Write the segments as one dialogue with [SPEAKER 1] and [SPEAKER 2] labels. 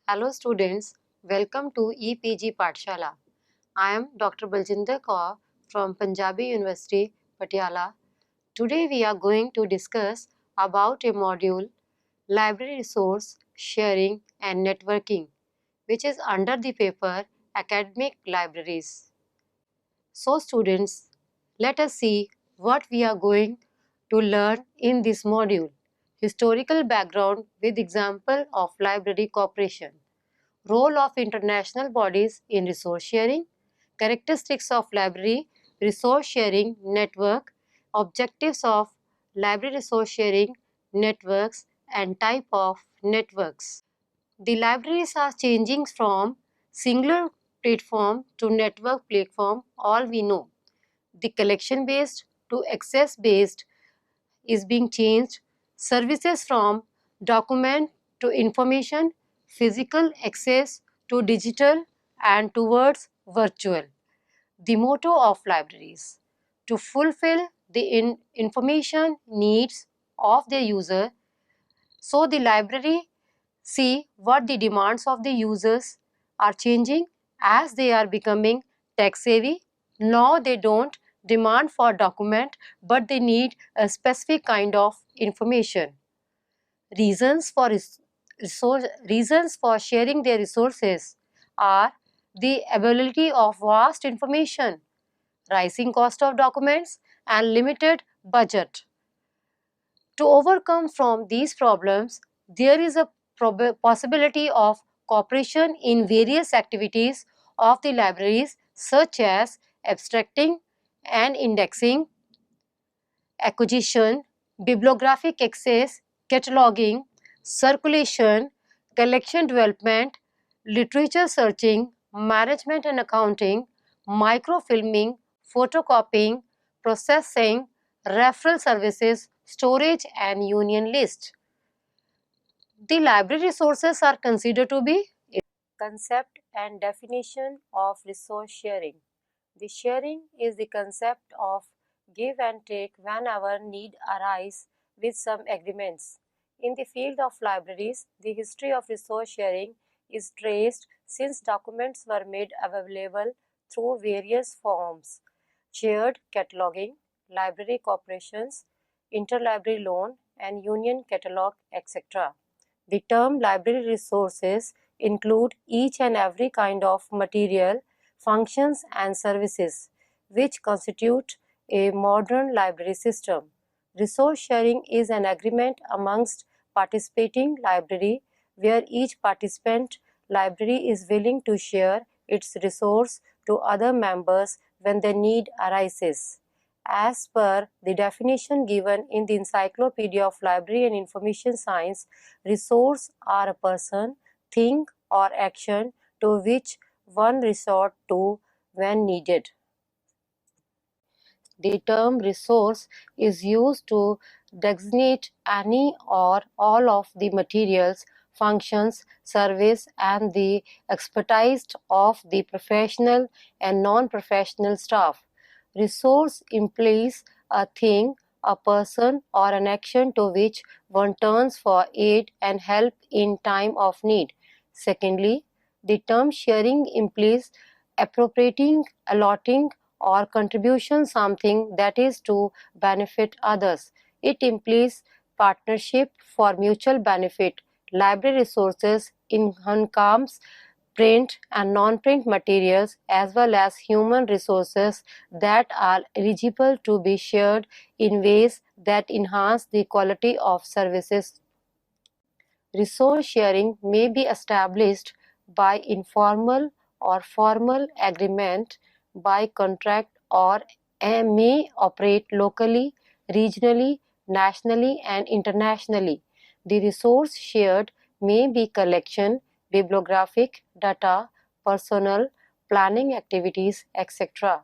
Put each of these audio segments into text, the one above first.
[SPEAKER 1] Hello students, welcome to EPG Pathshala. I am Dr. Baljinder Kaur from Punjabi University, Patiala. Today we are going to discuss about a module, Library Resource Sharing and Networking, which is under the paper Academic Libraries. So students, let us see what we are going to learn in this module. Historical background with example of library cooperation. Role of international bodies in resource sharing, characteristics of library resource sharing network, objectives of library resource sharing networks and type of networks. The libraries are changing from singular platform to network platform, all we know. The collection based to access based is being changed. Services from document to information, physical access to digital and towards virtual. The motto of libraries: to fulfill the information needs of the user. So the library see what the demands of the users are changing as they are becoming tech savvy. Now they don't demand for document, but they need a specific kind of information. Reasons for reasons for sharing their resources are the availability of vast information, rising cost of documents, and limited budget. To overcome from these problems, there is a possibility of cooperation in various activities of the libraries such as abstracting and indexing, acquisition, bibliographic access, cataloging, circulation, collection development, literature searching, management and accounting, microfilming, photocopying, processing, referral services, storage and union list. The library resources are considered to be concept and definition of resource sharing. The sharing is the concept of give and take whenever need arise with some agreements. In the field of libraries, the history of resource sharing is traced since documents were made available through various forms: shared cataloging, library cooperations, interlibrary loan, and union catalog, etc. The term library resources include each and every kind of material, functions and services which constitute a modern library system. Resource sharing is an agreement amongst participating library where each participant library is willing to share its resource to other members when the need arises. As per the definition given in the Encyclopedia of Library and Information Science, resource are a person, thing or action to which one resort to when needed. The term resource is used to designate any or all of the materials, functions, service and the expertise of the professional and non-professional staff. Resource implies a thing, a person or an action to which one turns for aid and help in time of need. Secondly, the term sharing implies appropriating, allotting or contribution something that is to benefit others. It implies partnership for mutual benefit. Library resources encompass print and non-print materials as well as human resources that are eligible to be shared in ways that enhance the quality of services. Resource sharing may be established by informal or formal agreement, by contract, or may operate locally, regionally, nationally, and internationally. The resource shared may be collection, bibliographic data, personal, planning activities, etc.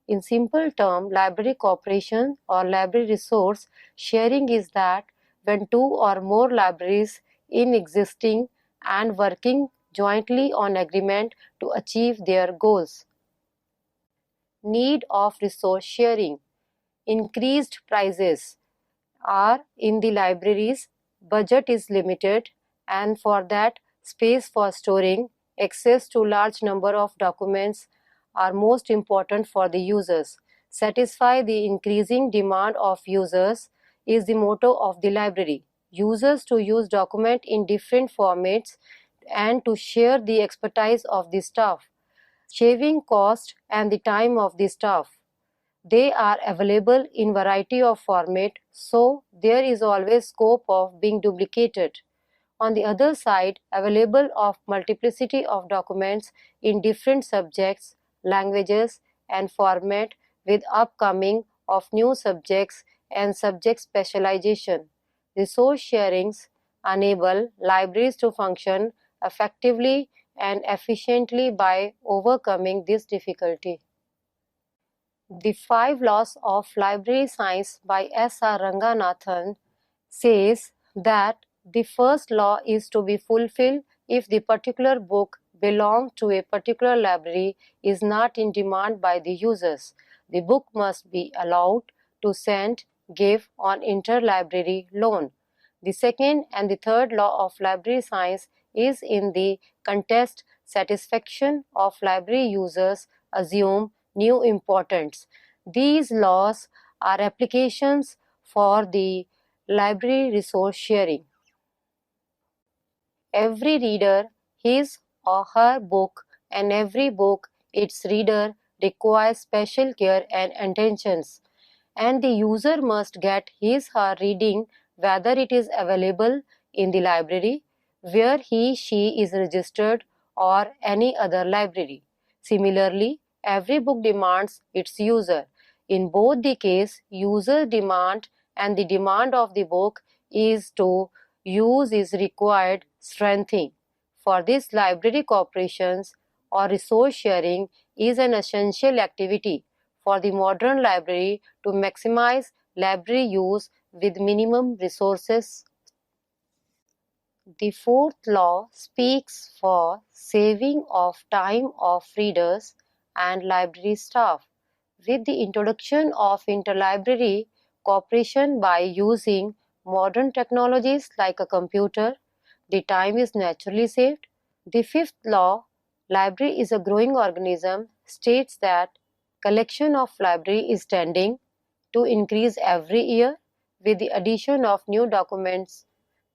[SPEAKER 1] In simple terms, library cooperation or library resource sharing is that when two or more libraries in existing and working jointly on agreement to achieve their goals. Need of resource sharing. Increased prices are in the libraries, budget is limited and for that space for storing, access to large number of documents are most important for the users. Satisfy the increasing demand of users is the motto of the library. Users to use document in different formats and to share the expertise of the staff, saving cost and the time of the staff. They are available in variety of format, so there is always scope of being duplicated. On the other side, available of multiplicity of documents in different subjects, languages and format with upcoming of new subjects and subject specialization. Resource sharings enable libraries to function effectively and efficiently by overcoming this difficulty. The Five Laws of Library Science by S. R. Ranganathan says that the first law is to be fulfilled if the particular book belongs to a particular library is not in demand by the users. The book must be allowed to send, give on interlibrary loan. The second and the third law of library science is in the contest satisfaction of library users assume new importance. These laws are applications for the library resource sharing. Every reader his or her book, and every book its reader requires special care and attentions, and the user must get his or her reading whether it is available in the library where he she is registered or any other library. Similarly, every book demands its user. In both the case, user demand and the demand of the book is to use is required strengthening. For this, library cooperations or resource sharing is an essential activity for the modern library to maximize library use with minimum resources. The fourth law speaks for saving of time of readers and library staff. With the introduction of interlibrary cooperation by using modern technologies like a computer, the time is naturally saved. The fifth law, library is a growing organism, states that collection of library is tending to increase every year with the addition of new documents.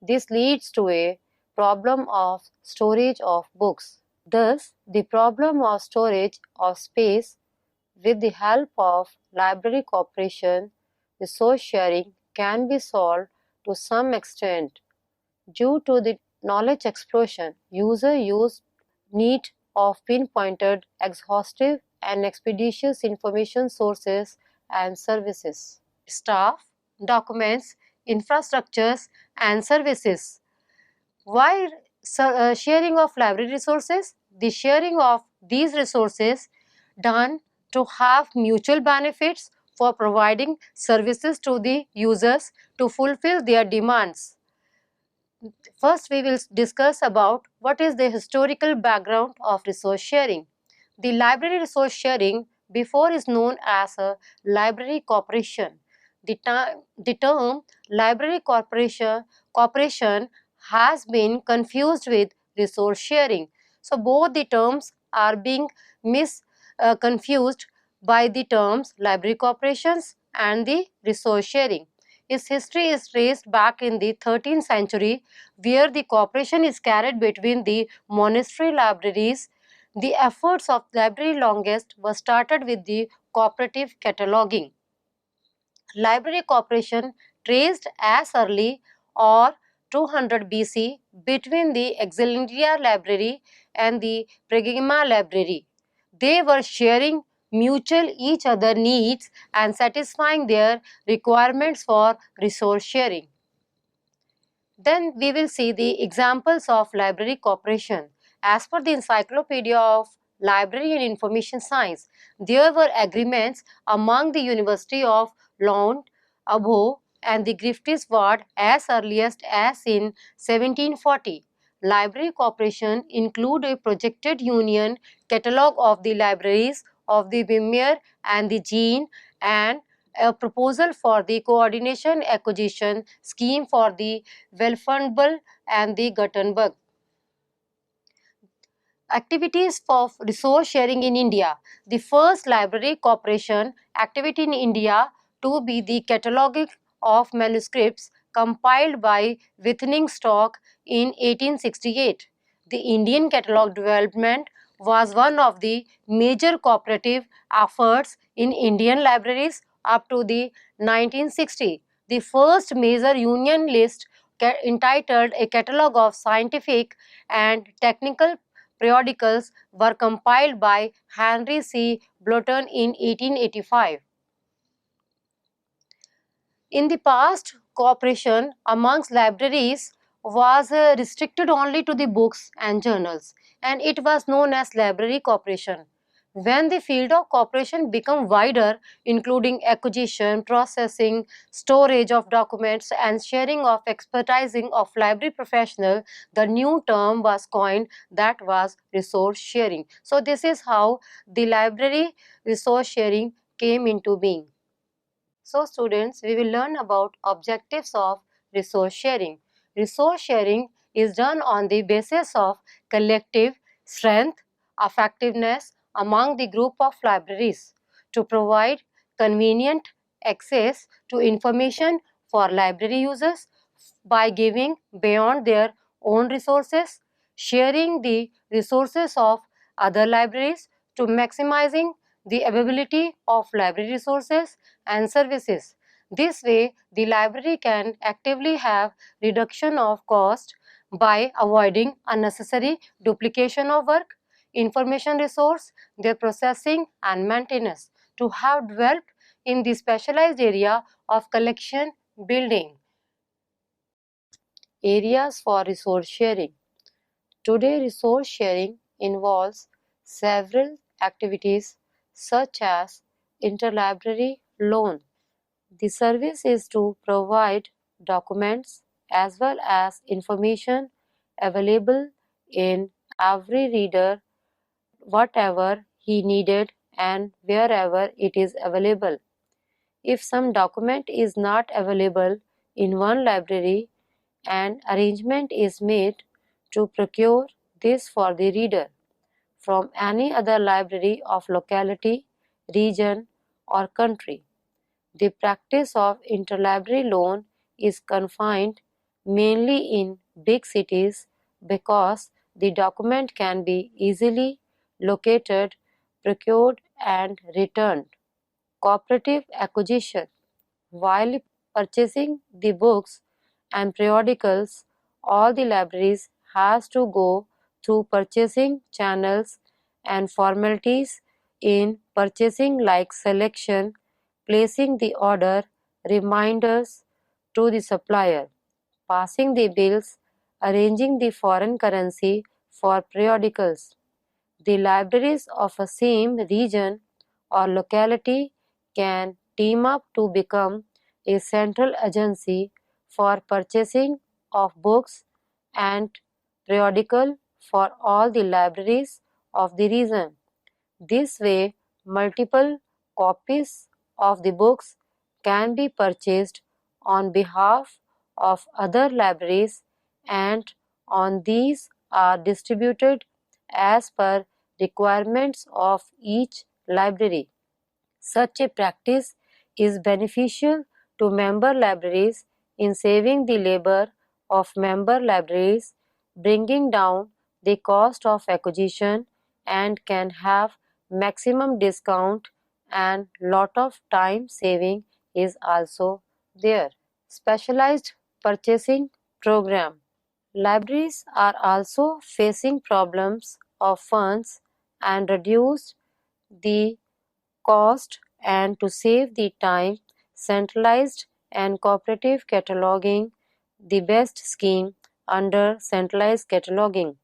[SPEAKER 1] This leads to a problem of storage of books. Thus, the problem of storage of space with the help of library cooperation, resource sharing can be solved to some extent. Due to the knowledge explosion, user use need of pinpointed, exhaustive and expeditious information sources and services. Staff, documents, infrastructures and services. Why sharing of library resources? The sharing of these resources done to have mutual benefits for providing services to the users to fulfill their demands. First, we will discuss about what is the historical background of resource sharing. The library resource sharing before is known as a library cooperation. The term library cooperation has been confused with resource sharing. So both the terms are being confused by the terms library cooperations and the resource sharing. Its history is traced back in the 13th century, where the cooperation is carried between the monastery libraries. The efforts of library longest was started with the cooperative cataloging. Library cooperation traced as early or 200 BC between the Alexandria Library and the Pergamum Library. They were sharing mutual each other needs and satisfying their requirements for resource sharing. Then we will see the examples of library cooperation. As per the Encyclopedia of Library and Information Science, there were agreements among the University of Lund, Abo and the Griffiths Ward as earliest as in 1740. Library cooperation include a projected union catalogue of the libraries of the Weimar and the Jena and a proposal for the coordination acquisition scheme for the Welfenbüttel and the Gutenberg. Activities of resource sharing in India. The first library corporation activity in India to be the cataloging of manuscripts compiled by Whitney Stock in 1868. The Indian catalog development was one of the major cooperative efforts in Indian libraries up to the 1960. The first major union list entitled A Catalogue of Scientific and Technical Periodicals were compiled by Henry C. Blotton in 1885. In the past, cooperation amongst libraries was restricted only to the books and journals, and it was known as library cooperation. When the field of cooperation became wider, including acquisition, processing, storage of documents, and sharing of expertising of library professional, the new term was coined, that was resource sharing. So this is how the library resource sharing came into being. So students, we will learn about objectives of resource sharing. Resource sharing is done on the basis of collective strength, effectiveness among the group of libraries to provide convenient access to information for library users by giving beyond their own resources, sharing the resources of other libraries to maximizing the availability of library resources and services. This way, the library can actively have reduction of cost by avoiding unnecessary duplication of work, information resource, their processing and maintenance to have developed in the specialized area of collection building. Areas for resource sharing. Today, resource sharing involves several activities such as interlibrary loan. The service is to provide documents as well as information available in every reader whatever he needed and wherever it is available. If some document is not available in one library, an arrangement is made to procure this for the reader from any other library of locality, region or country. The practice of interlibrary loan is confined mainly in big cities because the document can be easily located, procured and returned. Cooperative acquisition. While purchasing the books and periodicals, all the libraries has to go through purchasing channels and formalities in purchasing like selection, placing the order, reminders to the supplier, passing the bills, arranging the foreign currency for periodicals. The libraries of a same region or locality can team up to become a central agency for purchasing of books and periodical for all the libraries of the region. This way, multiple copies of the books can be purchased on behalf of other libraries and on these are distributed as per requirements of each library. Such a practice is beneficial to member libraries in saving the labor of member libraries, bringing down the cost of acquisition and can have maximum discount and lot of time saving is also there. Specialized purchasing program. Libraries are also facing problems of funds and reduce the cost and to save the time, centralized and cooperative cataloging the best scheme under centralized cataloging.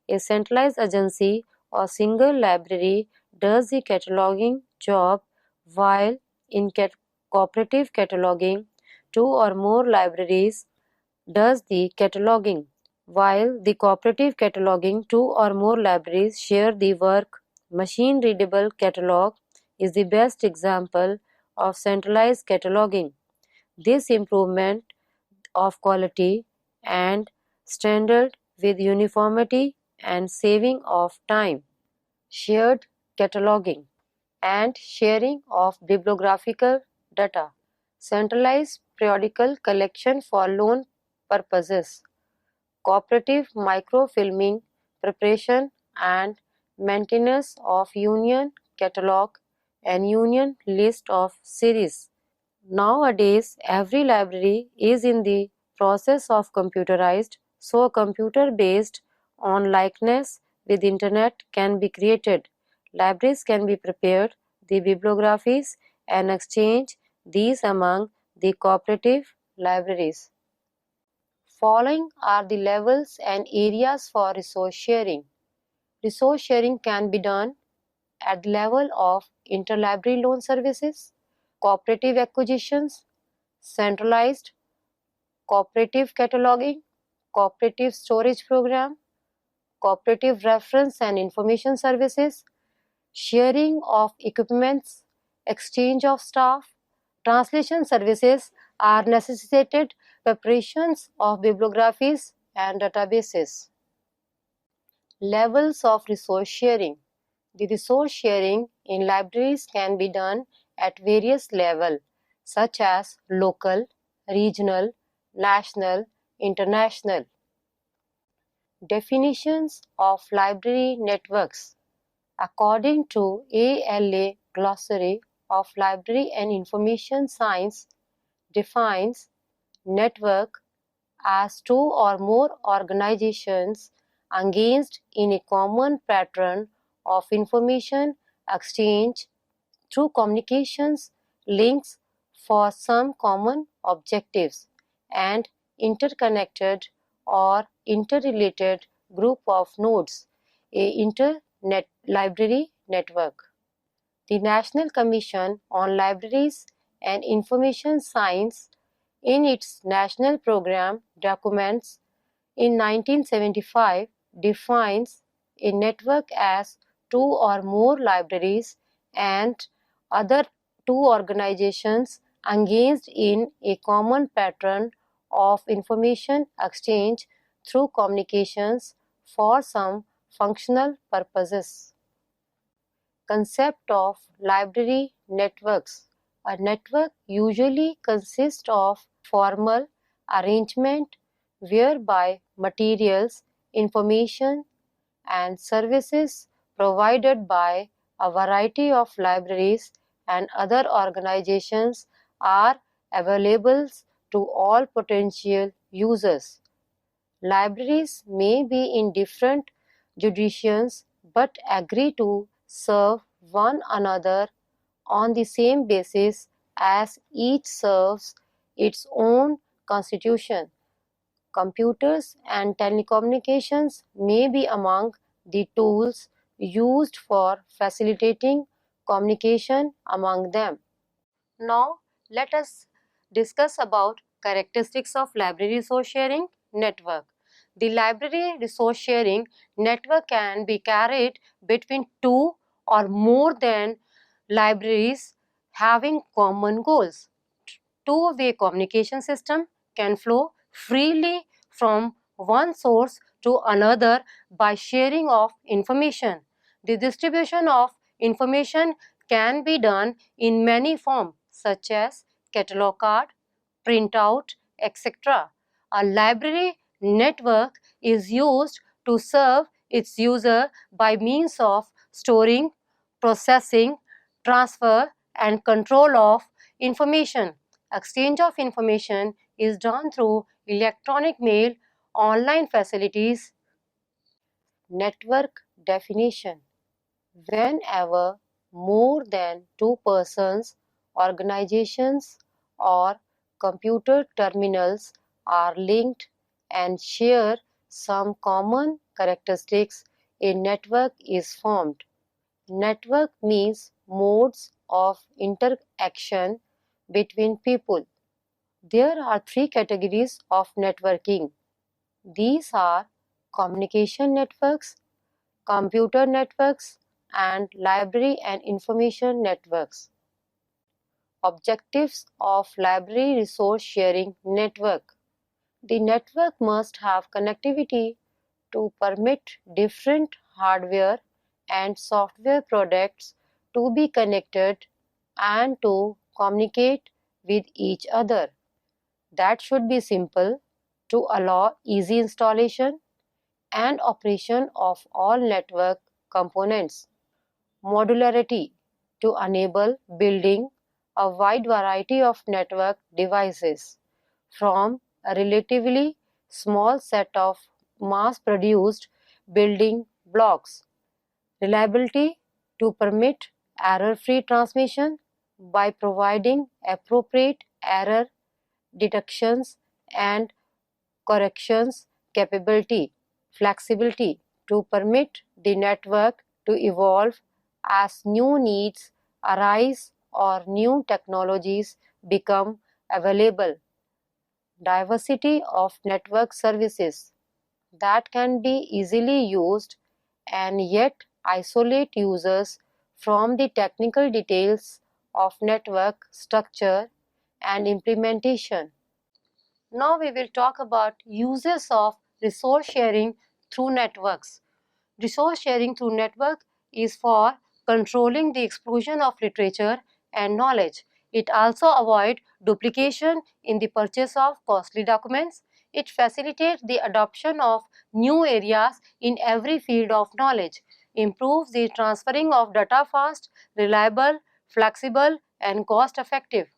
[SPEAKER 1] A centralized agency or single library does the cataloging job while in cooperative cataloging two or more libraries does the cataloging. While the cooperative cataloging two or more libraries share the work, machine readable catalog is the best example of centralized cataloging. This improvement of quality and standard with uniformity and saving of time, shared cataloging, and sharing of bibliographical data, centralized periodical collection for loan purposes, cooperative microfilming, preparation and maintenance of union catalog and union list of series. Nowadays, every library is in the process of computerized, so a computer based on likeness with internet can be created. Libraries can be prepared, the bibliographies and exchange these among the cooperative libraries. Following are the levels and areas for resource sharing. Resource sharing can be done at the level of interlibrary loan services, cooperative acquisitions, centralized cooperative cataloging, cooperative storage program, cooperative reference and information services, sharing of equipments, exchange of staff, translation services are necessitated preparations of bibliographies and databases. Levels of resource sharing. The resource sharing in libraries can be done at various levels such as local, regional, national, international. Definitions of library networks. According to ALA Glossary of Library and Information Science defines network as two or more organizations engaged in a common pattern of information exchange through communications links for some common objectives and interconnected or interrelated group of nodes, a internet library network. The National Commission on Libraries and Information Science in its national program documents in 1975 defines a network as two or more libraries and other two organizations engaged in a common pattern of information exchange through communications for some functional purposes. Concept of library networks. A network usually consists of formal arrangement whereby materials, information and services provided by a variety of libraries and other organizations are available to all potential users. Libraries may be in different jurisdictions but agree to serve one another on the same basis as each serves its own constitution. Computers and telecommunications may be among the tools used for facilitating communication among them. Now, let us discuss about characteristics of library resource sharing network. The library resource sharing network can be carried between two or more than libraries having common goals. Two-way communication system can flow freely from one source to another by sharing of information. The distribution of information can be done in many forms such as catalog card, printout, etc. A library network is used to serve its user by means of storing, processing, transfer and control of information. Exchange of information is done through electronic mail, online facilities. Network definition. Whenever more than two persons, organizations, or computer terminals are linked and share some common characteristics, a network is formed. Network means modes of interaction between people. There are three categories of networking. These are communication networks, computer networks, and library and information networks. Objectives of library resource sharing network. The network must have connectivity to permit different hardware and software products to be connected and to communicate with each other. That should be simple to allow easy installation and operation of all network components. Modularity to enable building a wide variety of network devices from a relatively small set of mass-produced building blocks. Reliability to permit error-free transmission by providing appropriate error detections and corrections capability. Flexibility to permit the network to evolve as new needs arise or new technologies become available. Diversity of network services that can be easily used and yet isolate users from the technical details of network structure and implementation. Now we will talk about uses of resource sharing through networks. Resource sharing through network is for controlling the explosion of literature and knowledge. It also avoids duplication in the purchase of costly documents. It facilitates the adoption of new areas in every field of knowledge, improves the transferring of data fast, reliable, flexible, and cost effective.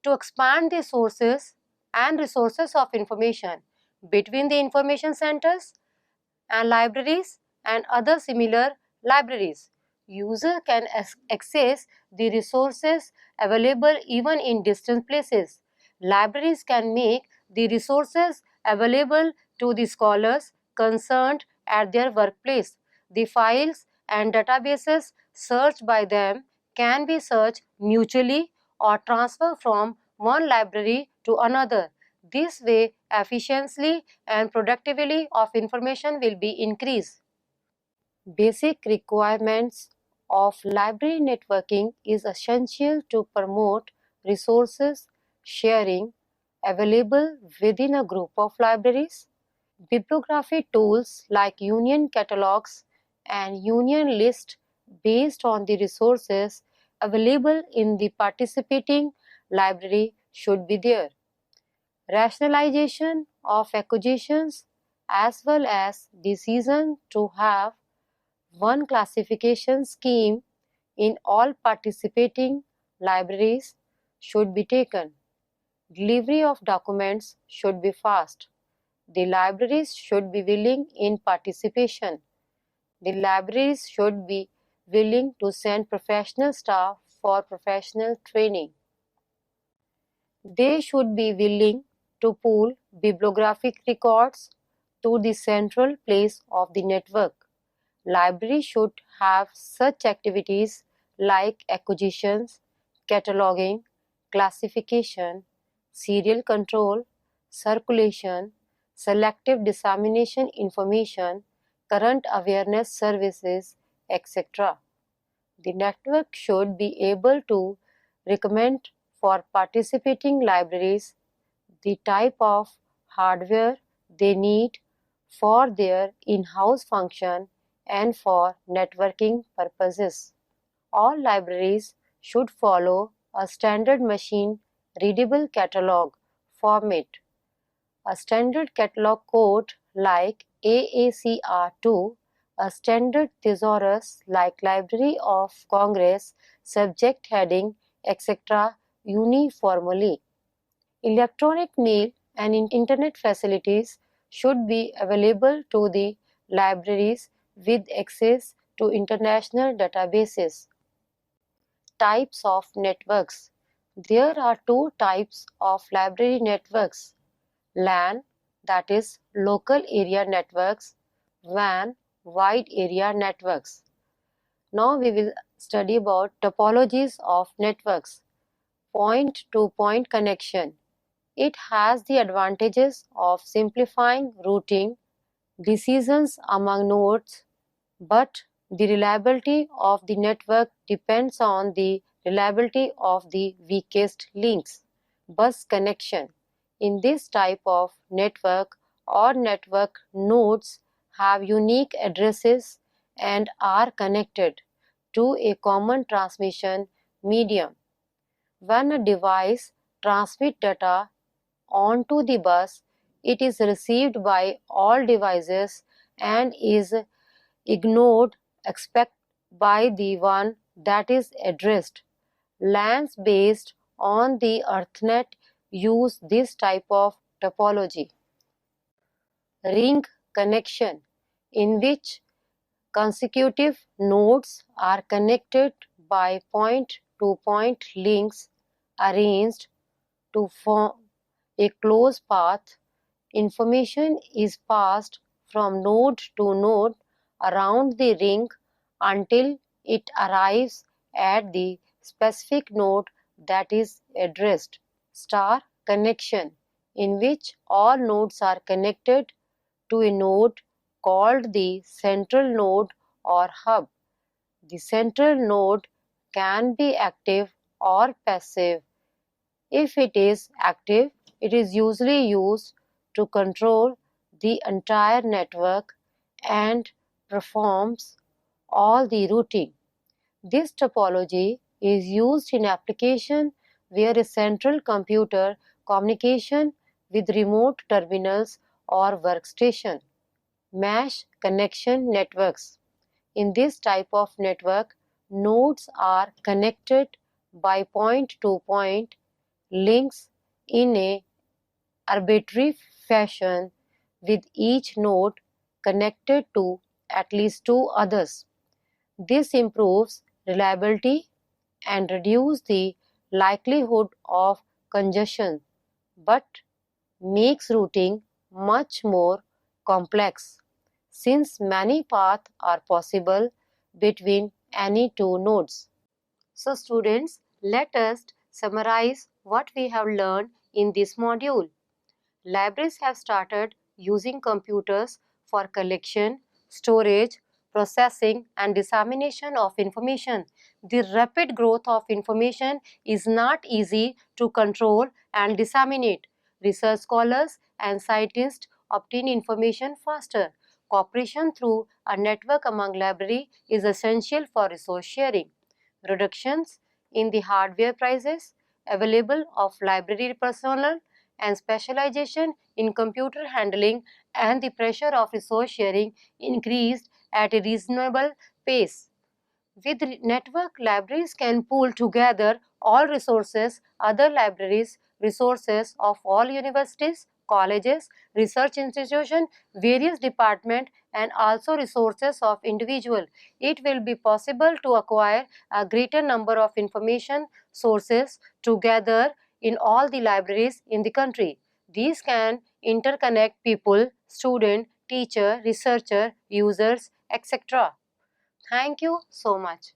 [SPEAKER 1] To expand the sources and resources of information between the information centers and libraries and other similar libraries. User can access the resources available even in distant places. Libraries can make the resources available to the scholars concerned at their workplace. The files and databases searched by them can be searched mutually or transferred from one library to another. This way, efficiency and productivity of information will be increased. Basic requirements of library networking is essential to promote resources sharing available within a group of libraries. Bibliography tools like Union catalogs and Union list based on the resources available in the participating library should be there. Rationalization of acquisitions as well as decision to have one classification scheme in all participating libraries should be taken. Delivery of documents should be fast. The libraries should be willing in participation. The libraries should be willing to send professional staff for professional training. They should be willing to pool bibliographic records to the central place of the network. Libraries should have such activities like acquisitions, cataloging, classification, serial control, circulation, selective dissemination information, current awareness services, etc. The network should be able to recommend for participating libraries the type of hardware they need for their in-house function and for networking purposes. All libraries should follow a standard machine readable catalog format. A standard catalog code like AACR2, a standard thesaurus like Library of Congress, subject heading, etc. uniformly. Electronic mail and internet facilities should be available to the libraries with access to international databases. Types of networks. There are two types of library networks: LAN, that is local area networks, WAN, wide area networks. Now we will study about topologies of networks. Point-to-point connection. It has the advantages of simplifying routing decisions among nodes, but the reliability of the network depends on the reliability of the weakest links. Bus connection. In this type of network, or network nodes have unique addresses and are connected to a common transmission medium. When a device transmits data onto the bus, it is received by all devices and is ignored except by the one that is addressed. LANs based on the EarthNet use this type of topology. Ring connection, in which consecutive nodes are connected by point-to-point links arranged to form a closed path. Information is passed from node to node around the ring until it arrives at the specific node that is addressed. Star connection, in which all nodes are connected to a node called the central node or hub. The central node can be active or passive. If it is active, it is usually used to control the entire network and performs all the routing. This topology is used in applications where a central computer communication with remote terminals or workstation. Mesh connection networks. In this type of network, nodes are connected by point-to-point links in a arbitrary fashion, with each node connected to at least two others. This improves reliability and reduces the likelihood of congestion, but makes routing much more complex, since many paths are possible between any two nodes. So students, let us summarize what we have learned in this module. Libraries have started using computers for collection, storage, processing and dissemination of information. The rapid growth of information is not easy to control and disseminate. Research scholars and scientists obtain information faster. Cooperation through a network among libraries is essential for resource sharing. Reductions in the hardware prices available of library personnel and specialization in computer handling and the pressure of resource sharing increased at a reasonable pace. With network, libraries can pool together all resources, other libraries, resources of all universities, colleges, research institutions, various departments and also resources of individual. It will be possible to acquire a greater number of information sources together in all the libraries in the country. These can interconnect people, student, teacher, researcher, users, etc. Thank you so much.